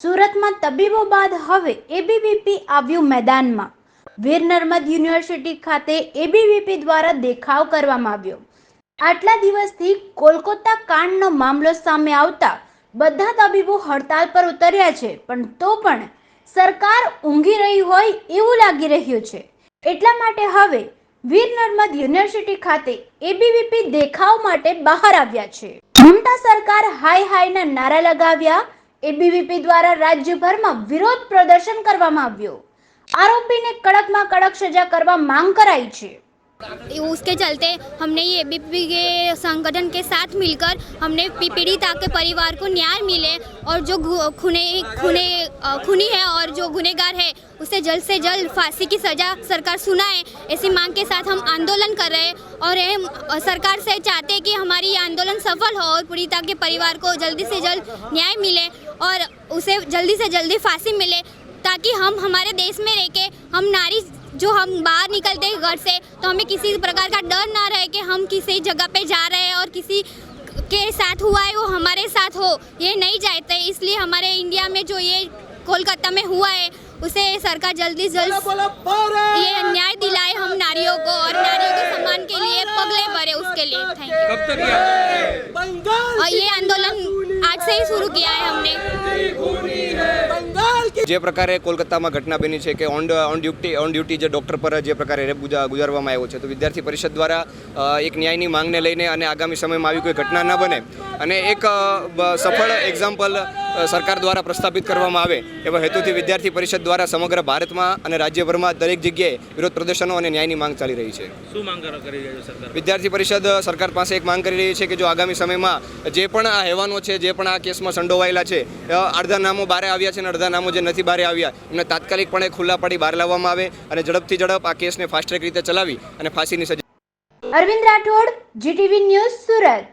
સુરતમાં તબીબો બાદ હવે એબીવીપી આવ્યું મેદાનમાં। વીર નર્મદ યુનિવર્સિટી ખાતે એબીવીપી દ્વારા દેખાવ કરવામાં આવ્યો। આટલા દિવસથી કોલકાતા કાંડનો મામલો સામે આવતા બધા તબીબો હડતાલ પર ઉતર્યા છે, પણ તો પણ સરકાર ઊંઘી રહી હોય એવું લાગી રહ્યું છે। એટલા માટે હવે વીર નર્મદ યુનિવર્સિટી ખાતે એબીવીપી દેખાવ માટે બહાર આવ્યા છે। મમતા સરકાર હાય હાયના નારા લગાવ્યા। એબીવીપી द्वारा राज्यभर में विरोध प्रदर्शन करवामां આવ્યો। आरोपी ने कड़क में कड़क सजा करवा मांग कराई छे। उसके चलते हमने ये एबीवीपी के संगठन के साथ मिलकर हमने पीड़िता के परिवार को न्याय मिले और जो खूनी है और जो गुनहगार है उसे जल्द से जल्द फांसी की सजा सरकार सुनाए, ऐसी मांग के साथ हम आंदोलन कर रहे हैं। और सरकार से चाहते हैं कि हमारी ये आंदोलन सफल हो और पीड़िता के परिवार को जल्दी से जल्द न्याय मिले और उसे जल्दी से जल्दी फांसी मिले, ताकि हम हमारे देश में रह के हम नारी जो हम बाहर निकलते हैं घर से तो हमें किसी प्रकार का डर ना रहे कि हम किसी जगह पे जा रहे हैं और किसी के साथ हुआ है वो हमारे साथ हो, ये नहीं चाहते। इसलिए हमारे इंडिया में जो ये कोलकाता में हुआ है उसे सरकार जल्दी से जल्द ये न्याय दिलाए हम नारियों को और नारियों के सम्मान के लिए पगले भरे उसके लिए। Thank you. कब तक और ये आंदोलन आज से ही शुरू किया है हमने। जे प्रकारे कोलकाता घटना बनी है कि ऑन ड्यूटी जो डॉक्टर पर जे प्रकारे रेप गुजारवामां आव्यो छे, तो विद्यार्थी परिषद द्वारा एक न्यायनी मांगने लईने अने आगामी समय में आवी कोई घटना न बने अने एक सफल एक्जाम्पल सरकार द्वारा प्रस्थापित करवामां आवे एवा हेतुथी विद्यार्थी परिषद द्वारा समग्र भारत में अने राज्यभर में दरेक जग्याए विरोध प्रदर्शनों अने न्यायनी मांग चाली रही है। શું માંગ કરી રહી છે સરકાર? विद्यार्थी परिषद सरकार पासे एक मांग करी रही है कि जो आगामी समय में जे पण आ हेવાનો છે, જે પણ આ કેસમાં સંડોવાયેલા છે, અડધા નામો બહાર આવ્યા છે અને અડધા નામો જે નથી બહાર આવ્યા એમને તાત્કાલિકપણે ખુલ્લા પાડી બહાર લાવવામાં આવે અને ઝડપથી ઝડપ આ કેસને ફાસ્ટ ટ્રેક રીતે ચલાવી અને ફાંસીની સજા। Arvind Rathod, GTV news, Surat.